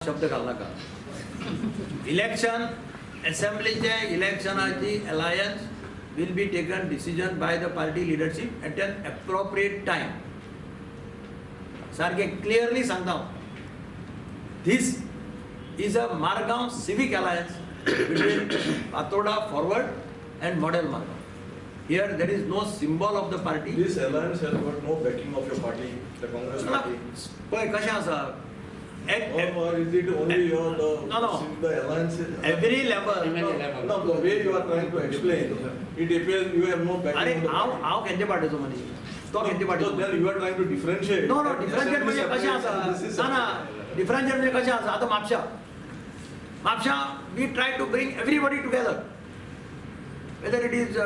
शब्द घालू नका. इलेक्शन असेंब्लीचे इलेक्शनाची alliance will be taken decision by the party leadership at an appropriate time. सारखे clearly सांगता. This is a Margaon civic alliance between Patoda Forward and Model Margaon. Here there is no symbol of the party. This alliance has got no backing of your party, the Congress party. पण कशें आसा? Or is it only your the alliance? Every level. No, the way you are trying to explain, it appears you have no backing. अरे हांव खंयच्या पार्टीचो मनीस? तो खंयच्या पार्टीचो? So then you are trying to differentiate. No, differentiate म्हणजे कशें आसा? ना, differentiate म्हणजे कशें आसा? आतां Mapusa we try to bring everybody together. Whether it is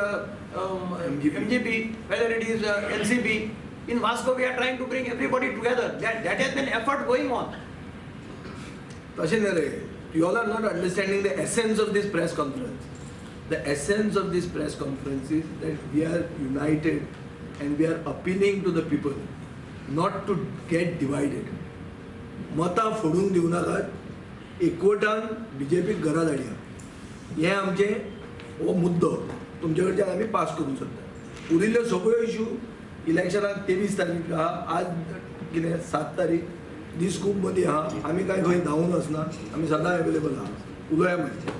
MGP, whether it is NCP, in Vasco we are trying to bring everybody together. That has been effort going on. You all are not understanding the essence of this press conference. The essence of this press conference is that we are united and we are appealing to the people not to get divided. मता फोडून दिवं नाकात, एकवटान बीजेपीक घरा धाडया. हे आमचे हो मुद्दो तुमचे कडच्यान आमी पास करूंक सोदता. उरिल्ल्यो सगळ्यो इश्यू इलेक्शनाक 23 तारीख आहा, आज कितें 7 तारीख, दीस खूब मदीं आहा. आमी काय खंय धांवून वचना, आमी सदां अवेलेबल आहा. उलोवया मातशें.